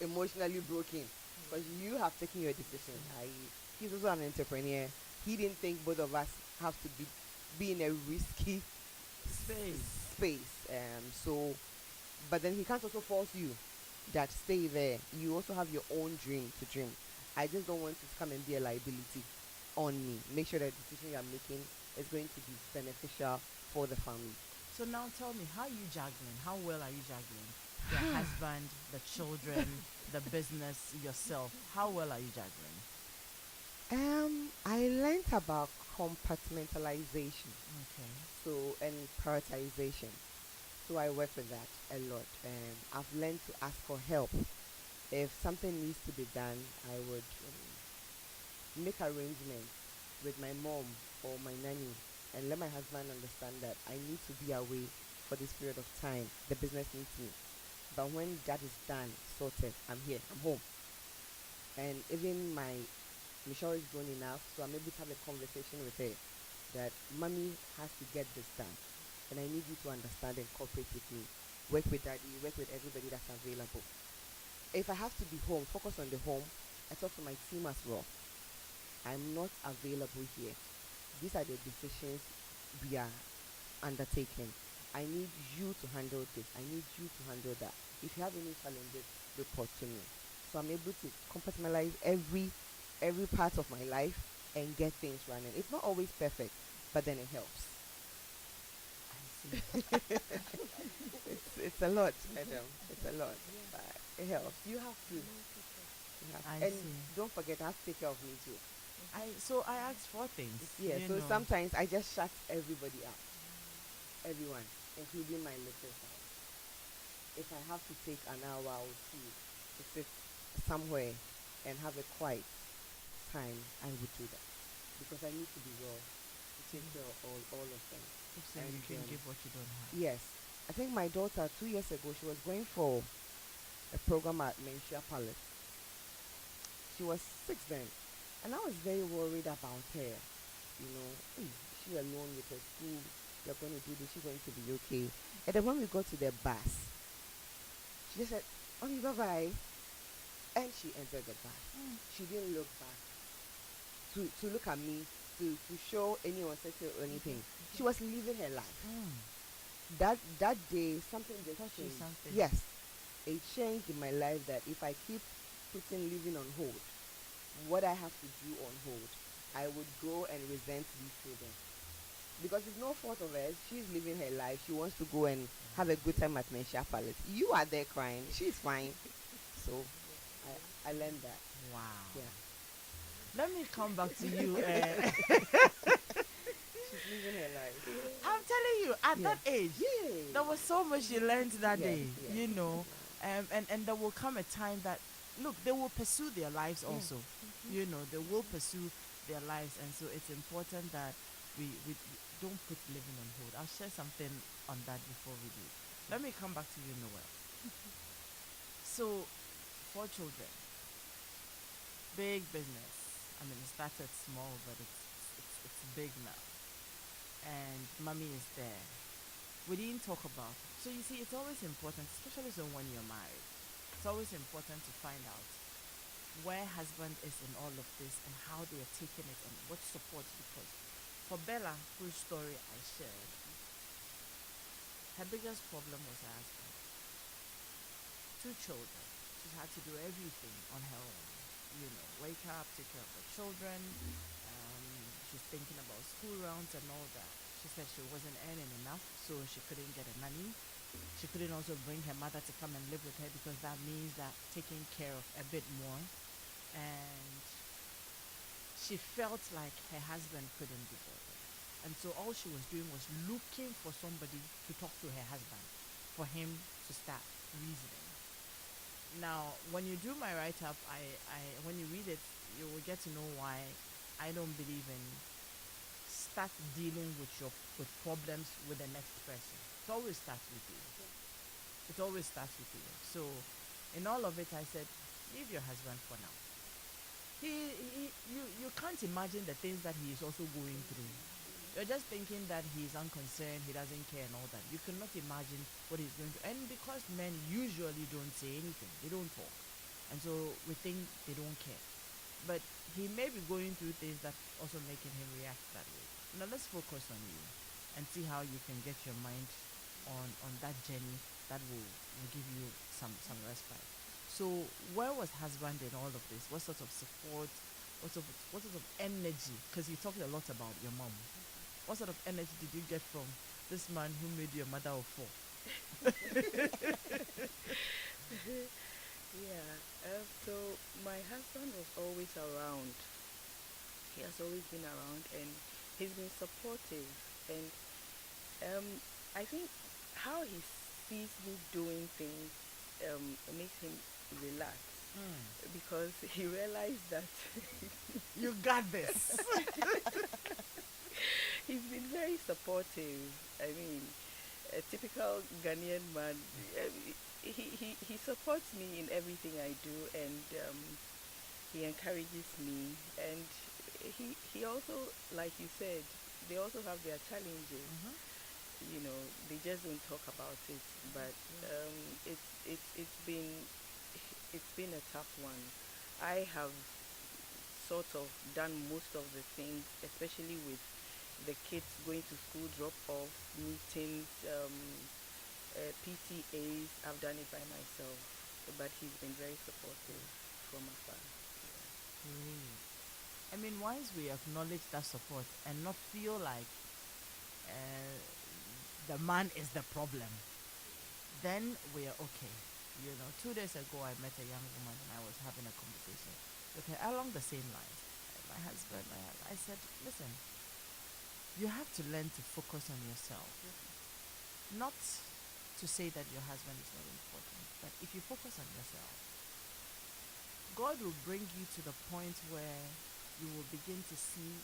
emotionally broken because you have taken your decision. He's also an entrepreneur. He didn't think both of us have to be in a risky space. So, but then he can't also force you that stay there. You also have your own dream to dream. I just don't want you to come and be a liability on me. Make sure that the decision you are making is going to be beneficial for the family. So now tell me, how are you juggling? How well are you juggling? Your husband, the children, the business, yourself. How well are you juggling? I learned about compartmentalization, Okay. so, and prioritization. So I work with that a lot. I've learned to ask for help. If something needs to be done, I would make arrangements with my mom or my nanny and let my husband understand that I need to be away for this period of time. The business needs me. But when that is done, sorted, I'm here, I'm home. And even my Michelle is grown enough, so I'm able to have a conversation with her that mommy has to get this done. And I need you to understand and cooperate with me. Work with daddy, work with everybody that's available. If I have to be home, focus on the home, I talk to my team as well. I'm not available here. These are the decisions we are undertaking. I need you to handle this. I need you to handle that. If you have any challenges, report to me. So I'm able to compartmentalize every part of my life and get things running. It's not always perfect, but then it helps. I see. It's a lot, madam. It's a lot, but it helps. You have to. I And see. don't forget, I have to take care of me too. So I asked for things. Yeah. you So know. sometimes I just shut everybody out, everyone, including my little son. If I have to take an hour or two to sit somewhere and have a quiet time, I would do that because I need to be well to take care of all of them. So you And, can give what you don't have. Yes, I think my daughter 2 years ago she was going for a program at Menchia Palace. She was 6 then, and I was very worried about her. You know, she alone with her school. You're going to do this. She's going to be okay. And then when we got to the bus, she just said, "Okay, bye bye," and she entered the bus. She didn't look back to look at me to show any uncertainty or anything. She was living her life. That day something just Taught you changed. something. Yes, it changed in my life that if I keep putting living on hold, what I have to do on hold, I would go and resent these children. Because it's no fault of hers. She's living her life. She wants to go and have a good time at Menchia Palace. You are there crying. She's fine. So I learned that. Wow. Yeah. Let me come back to you. She's living her life. I'm telling you, at that age, Yeah. there was so much you learned that Yes, day. yes. You know, and there will come a time that, look, they will pursue their lives also. You know, they will pursue their lives, and so it's important that we don't put living on hold. I'll share something on that before we do. Let me come back to you, Noel. So, 4 children, big business. I mean, it started small, but it's big now. And mommy is there. We didn't talk about. So you see, it's always important, especially so when you're married. It's always important to find out where husband is in all of this and how they are taking it and what support. Because for Bella, whose story I shared, her biggest problem was her husband. 2 children. She had to do everything on her own. You know, wake up, take care of the children. She's thinking about school rounds and all that. She said she wasn't earning enough, so she couldn't get a nanny. She couldn't also bring her mother to come and live with her because that means that taking care of a bit more. And she felt like her husband couldn't be bothered. And so all she was doing was looking for somebody to talk to her husband for him to start reasoning. Now, when you do my write-up, when you read it, you will get to know why I don't believe in start dealing with problems with the next person. It always starts with you. It always starts with you. So, in all of it, I said, leave your husband for now. You can't imagine the things that he is also going through. You're just thinking that he's unconcerned, he doesn't care and all that. You cannot imagine what he's going through. And because men usually don't say anything, they don't talk. And so we think they don't care. But he may be going through things that also making him react that way. Now let's focus on you and see how you can get your mind on that journey that will give you some respite. So where was husband in all of this? What sort of support? What sort of energy? Because you talked a lot about your mom. What sort of energy did you get from this man who made you a mother of 4? Yeah. So my husband was always around. He has always been around, and he's been supportive. And I think how he sees me doing things makes him relax. because he realized that You got this. he's been very supportive. I mean, a typical Ghanaian man. He supports me in everything I do, and he encourages me. And he also, like you said, they also have their challenges. They just don't talk about it. But um, it's been a tough one. I have sort of done most of the things, especially with the kids going to school, drop off, meetings, PTAs. I've done it by myself, but he's been very supportive from afar. Great. I mean, once we acknowledge that support and not feel like uh, the man is the problem, then we are okay. 2 days ago, I met a young woman and I was having a conversation with her along the same lines. My husband, I said, listen, you have to learn to focus on yourself. Not to say that your husband is not important, but if you focus on yourself, God will bring you to the point where you will begin to see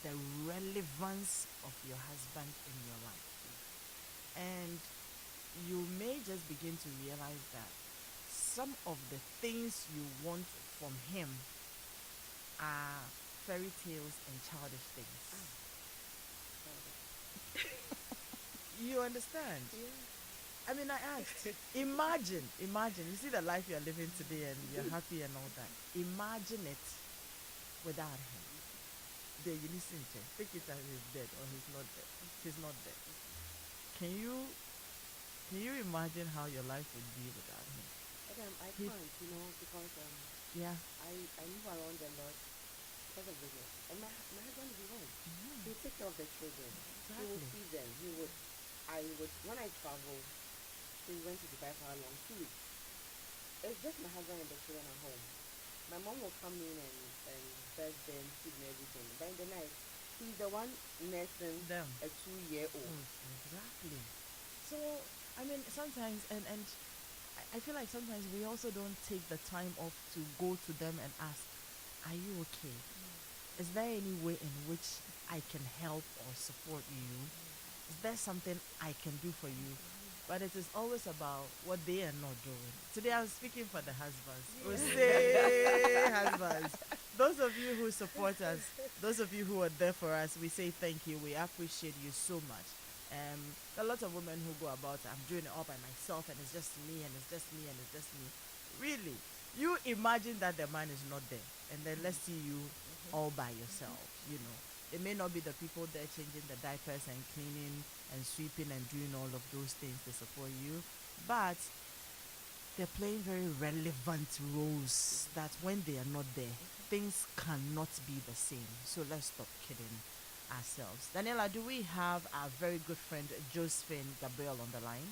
the relevance of your husband in your life. And you may just begin to realize that some of the things you want from him are fairy tales and childish things. You understand? I mean, I asked, imagine, you see the life you're living today and you're happy and all that. Imagine it without him. There, you listen to him. Think it as he's dead or he's not dead. He's not dead. Can you imagine how your life would be without him? I He- can't, because Yeah. I move around a lot because of business. And my husband will be home. He will take care of the children. He will Exactly. feed them. When I travel, we went to Dubai for how long? 2 weeks. It's just my husband and the children at home. My mom will come in and serve them, feed them everything. But in the night, he's the one nursing Them. a 2-year-old. Exactly. So, I mean, sometimes, and I feel like sometimes we also don't take the time off to go to them and ask, are you okay? Is there any way in which I can help or support you? Is there something I can do for you? But it is always about what they are not doing. Today I'm speaking for the husbands. We say husbands. Those of you who support us, those of you who are there for us, we say thank you. We appreciate you so much. There are lots of women who go about, I'm doing it all by myself and it's just me and it's just me and it's just me. Really? You imagine that the man is not there and then let's see you all by yourself. It may not be the people there changing the diapers and cleaning and sweeping and doing all of those things to support you, but they're playing very relevant roles that when they are not there, things cannot be the same. So let's stop kidding ourselves. Daniela, do we have our very good friend Josephine Gabriel on the line?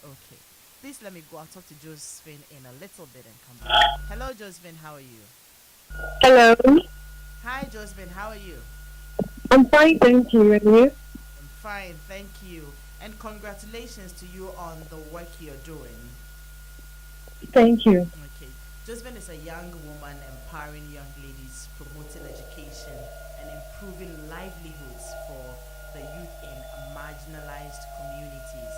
Okay. Please let me go. I'll talk to Josephine in a little bit and come back. Hello, Josephine. How are you? Hello. Hi, Josephine. How are you? I'm fine, thank you. And you? I'm fine, thank you. And congratulations to you on the work you're doing. Thank you. Okay. Josephine is a young woman empowering young ladies, promoting education, and improving livelihoods for the youth in marginalized communities.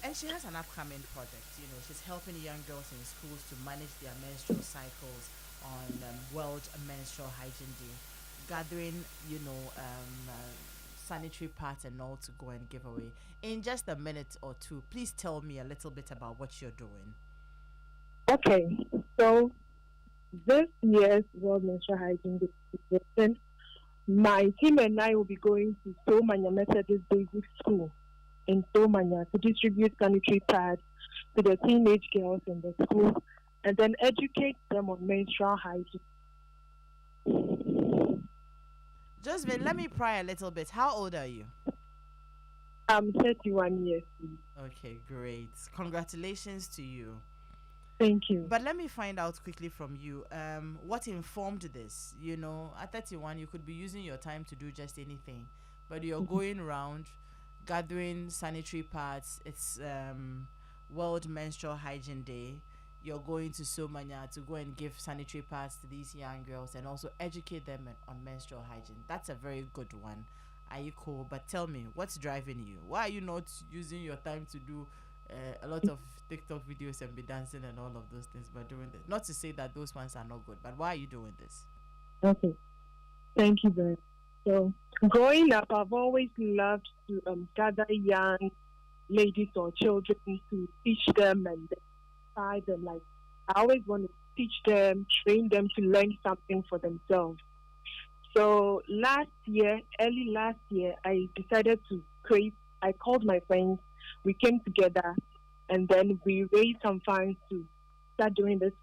And she has an upcoming project. She's helping young girls in schools to manage their menstrual cycles on World Menstrual Hygiene Day, gathering, sanitary pads and all to go and give away. In just a minute or two, please tell me a little bit about what you're doing. Okay, so this year's World Menstrual Hygiene Day, my team and I will be going to Somanya Methodist Basic School in Somanya to distribute sanitary pads to the teenage girls in the school and then educate them on menstrual hygiene. Josephine, let me pry a little bit. How old are you? I'm 31 years. Okay, great. Congratulations to you. Thank you. But let me find out quickly from you, what informed this? At 31, you could be using your time to do just anything, but you're going around gathering sanitary pads. It's World Menstrual Hygiene Day, you're going to Somanya to go and give sanitary pads to these young girls and also educate them on menstrual hygiene. That's a very good one. Are you cool? But tell me, what's driving you? Why are you not using your time to do a lot of TikTok videos and be dancing and all of those things, but doing this? Not to say that those ones are not good, but why are you doing this? Okay, thank you very much. So, growing up, I've always loved to gather young ladies or children to teach them and inspire them. Like, I always want to teach them, train them to learn something for themselves. So last year, early last year, I decided to create. I called my friends. We came together, and then we raised some funds to start doing this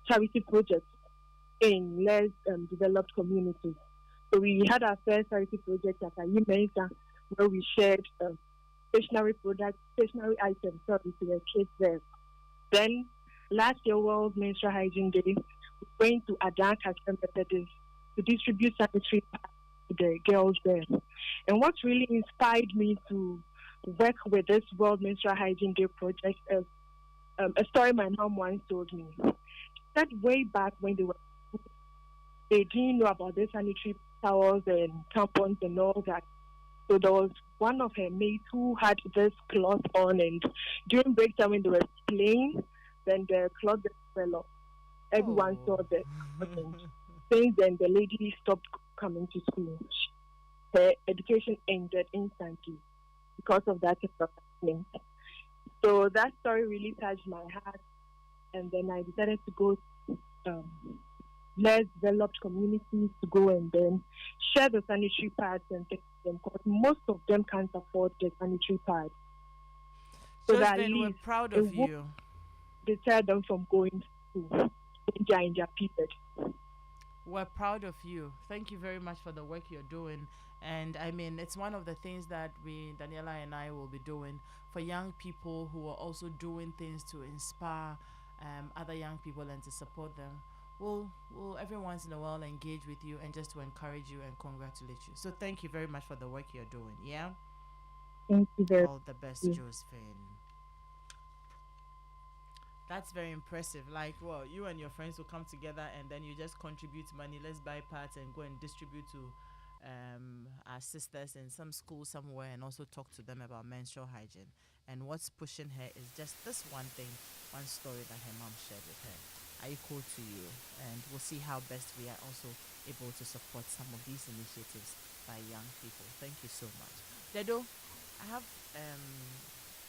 charity project in less developed communities. So we had our first charity project at Ayimesa, where we shared stationery products, stationery items, sorry, to the kids there. Then last year, World Menstrual Hygiene Day, we went to Adan Custom Methodist to distribute sanitary pads to the girls there. And what really inspired me to work with this World Menstrual Hygiene Day project is a story my mom once told me. That way back when they didn't know about the sanitary towels and tampons and all that. So there was one of her mates who had this cloth on, and during break time when they were playing, then the cloth just fell off. Everyone saw that. And since then, the lady stopped coming to school. Her education ended instantly because of that happening. So that story really touched my heart, and then I decided to go um, less developed communities to go and then share the sanitary pads and take them because most of them can't afford the sanitary pads. So that at Josephine, we're least proud it of would you. deter them from going to danger in their period. We're proud of you. Thank you very much for the work you're doing. And I mean, it's one of the things that Daniela and I, will be doing for young people who are also doing things to inspire other young people and to support them. We'll every once in a while engage with you and just to encourage you and congratulate you. So thank you very much for the work you're doing. Yeah? Thank you very All the best, much. Josephine. That's very impressive. Like, well, you and your friends will come together and then you just contribute money. Let's buy parts and go and distribute to our sisters in some school somewhere and also talk to them about menstrual hygiene. And what's pushing her is just this one thing, one story that her mom shared with her. I equal to you, and we'll see how best we are also able to support some of these initiatives by young people. Thank you so much. Dedo, I have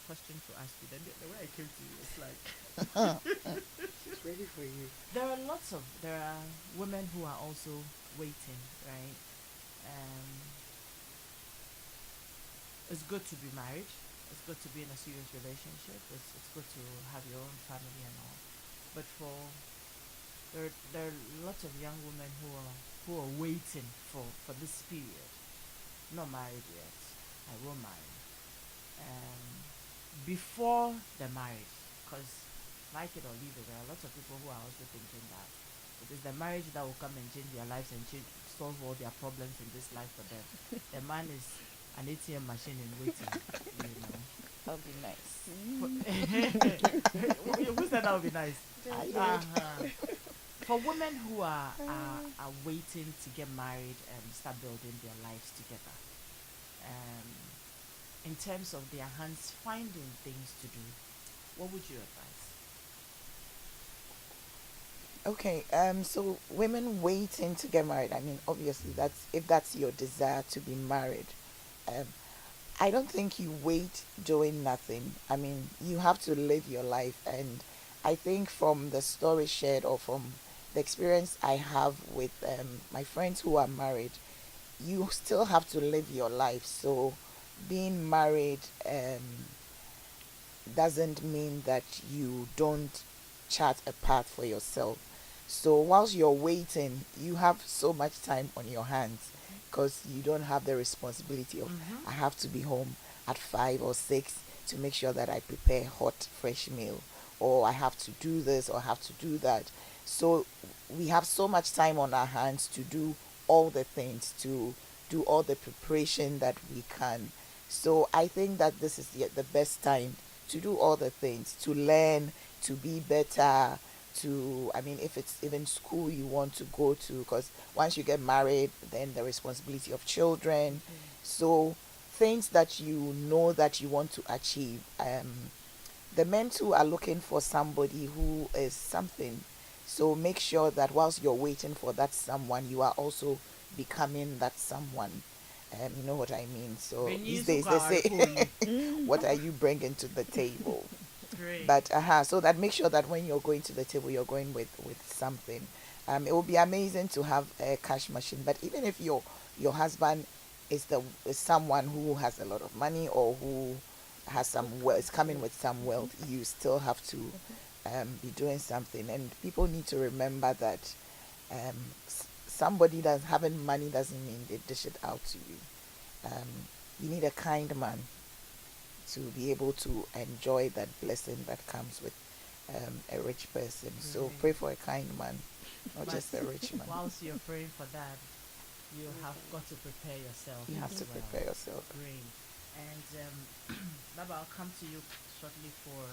question to ask you. The way I came to you, it's like She's ready for you. there are women who are also waiting, right? Um, it's good to be married. It's good to be in a serious relationship. It's good to have your own family and all. But there are lots of young women who are waiting for this period. Not married yet. I will marry. Before the marriage, because like it or leave it, there are lots of people who are also thinking that it is the marriage that will come and change their lives and solve all their problems in this life for them. The man is an ATM machine in waiting, you know. That would be nice. Who said that would be nice? I Uh-huh. For women who are waiting to get married and start building their lives together, um, in terms of their hands finding things to do, what would you advise? Okay, so women waiting to get married. I mean, obviously, that's if that's your desire to be married. Um, I don't think you wait doing nothing. I mean, you have to live your life, and I think from the story shared or from the experience I have with my friends who are married, you still have to live your life. So, being married doesn't mean that you don't chart a path for yourself. So whilst you're waiting, you have so much time on your hands because you don't have the responsibility of I have to be home at 5 or 6 to make sure that I prepare hot fresh meal, or I have to do this or have to do that. So we have so much time on our hands to do all the things, to do all the preparation that we can. So I think that this is the best time to do all the things, to learn, to be better, to, I mean, if it's even school you want to go to, because once you get married, then the responsibility of children. So things that you know that you want to achieve. The men too are looking for somebody who is something. So make sure that whilst you're waiting for that someone, you are also becoming that someone. You know what I mean? So these days they say, what are you bringing to the table? Great. But so that make sure that when you're going to the table, you're going with something. It would be amazing to have a cash machine. But even if your husband is someone who has a lot of money, or who has some wealth, is coming with some wealth, you still have to be doing something. And people need to remember that somebody that's having money doesn't mean they dish it out to you. You need a kind man to be able to enjoy that blessing that comes with a rich person. So pray for a kind man, not But just a rich man. whilst you're praying for that, you have got to prepare yourself. You have as to well. prepare yourself. Great. And Baba, I'll come to you shortly for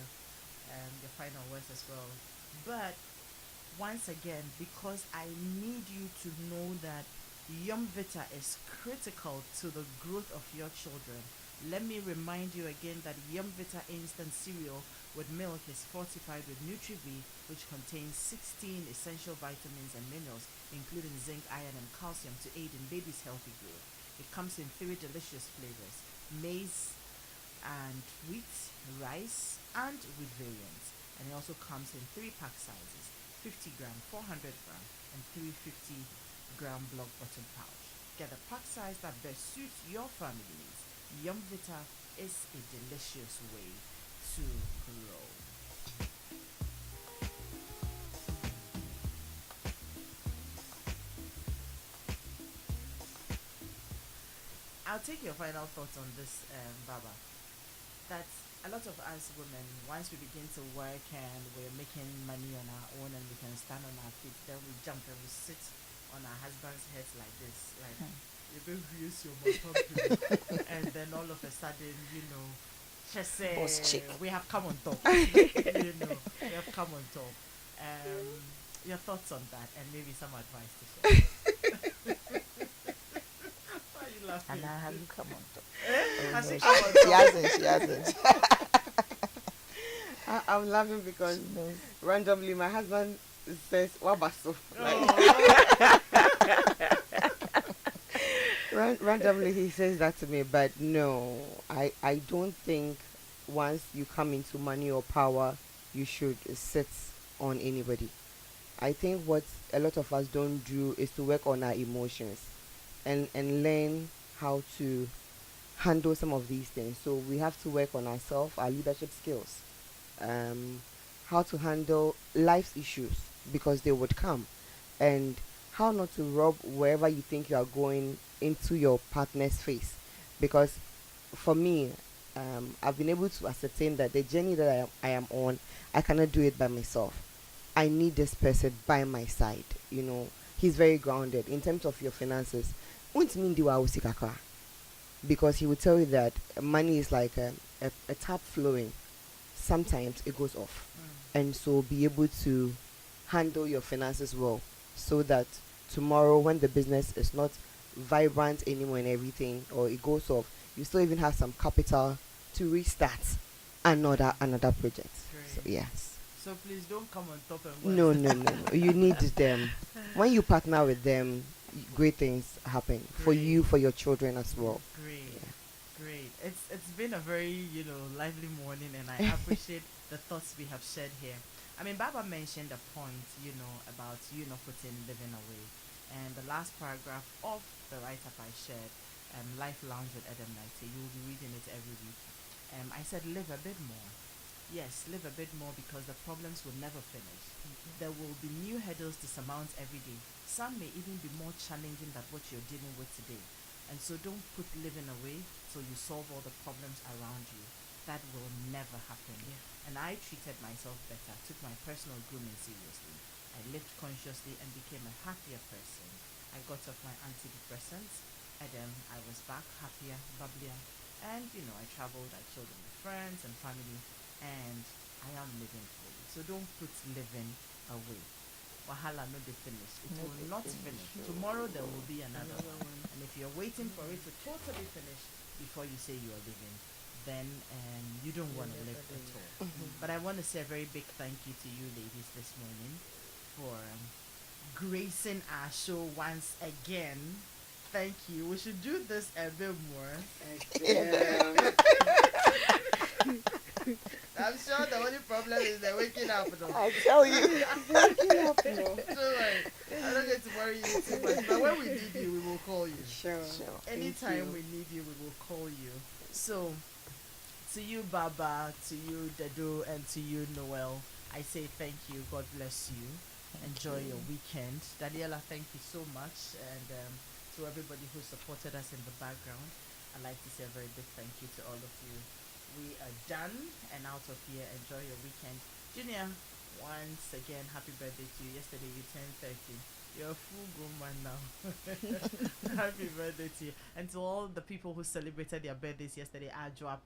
your final words as well. But once again, because I need you to know that Yum Vita is critical to the growth of your children. Let me remind you again that Yum Vita instant cereal with milk is fortified with Nutri-V, which contains 16 essential vitamins and minerals, including zinc, iron, and calcium to aid in baby's healthy growth. It comes in 3 delicious flavors: maize and wheat, rice, and wheat variants. And it also comes in 3 pack sizes: 50 gram, 400 gram, and 350-gram block bottom pouch. Get a pack size that best suits your family needs. Yum Vita is a delicious way to grow. I'll take your final thoughts on this, Baba. That a lot of us women, once we begin to work and we're making money on our own and we can stand on our feet, then we jump and we sit on our husband's heads like this, like you better use your mouth, and then all of a sudden, you know, just say Boss chick. we have come on top. You know, we have come on top. Your thoughts on that, and maybe some advice to share. Why are you laughing? And I have you come on top. Has No, it come on she top? hasn't. She hasn't. I'm laughing because She knows. randomly my husband says wabaso. Oh. Randomly he says that to me, but no, I don't think once you come into money or power you should sit on anybody. I think what a lot of us don't do is to work on our emotions and learn how to handle some of these things. So we have to work on ourselves, our leadership skills, how to handle life's issues because they would come, and how not to rub wherever you think you are going into your partner's face. Because for me, I've been able to ascertain that the journey that I am on, I cannot do it by myself. I need this person by my side. You know, he's very grounded in terms of your finances. Won't mean do because he will tell you that money is like a tap flowing. Sometimes it goes off, and so be able to handle your finances well, so that tomorrow when the business is not vibrant anymore and everything, or it goes off, you still even have some capital to restart another project. So Great. yes. So please don't come on top and No, work. no, no, no. You need them. When you partner with them, great things happen for you, for your children as well. Great, Yeah. great. It's been a very lively morning, and I appreciate the thoughts we have shared here. I mean, Baba mentioned a point, about you not putting living away, and the last paragraph of the write-up I shared, Life Lounge with Edem Knight-Tay. You will be reading it every week. I said live a bit more. Yes, live a bit more, because the problems will never finish. There will be new hurdles to surmount every day. Some may even be more challenging than what you're dealing with today. And so don't put living away till you solve all the problems around you. That will never happen. Yeah. And I treated myself better, took my personal grooming seriously. I lived consciously and became a happier person. I got off my antidepressants, and then I was back happier, bubblier. And I traveled, I chilled with my friends and family, and I am living for you. So don't put living away. Wahala no dey finish. It No will dey not finish. finish. Tomorrow there will be another Another one. one. And if you're waiting for it to totally finish before you say you are living, then you don't want to live at all. But I want to say a very big thank you to you ladies this morning for gracing our show once again. Thank you. We should do this a bit more. I'm sure the only problem is the waking up though. I tell you. So like, I'm not going to worry you too much. But when we need you, we will call you. Sure. Sure. Anytime we need you, we will call you. So, to you, Baba, to you, Dedo, and to you, Noel, I say thank you. God bless you. Enjoy your weekend. Daniela, thank you so much. And to everybody who supported us in the background, I'd like to say a very big thank you to all of you. We are done and out of here. Enjoy your weekend. Junior, once again, happy birthday to you. Yesterday you turned 30. You're a full grown man now. Happy birthday to you. And to all the people who celebrated their birthdays yesterday, Ajwa,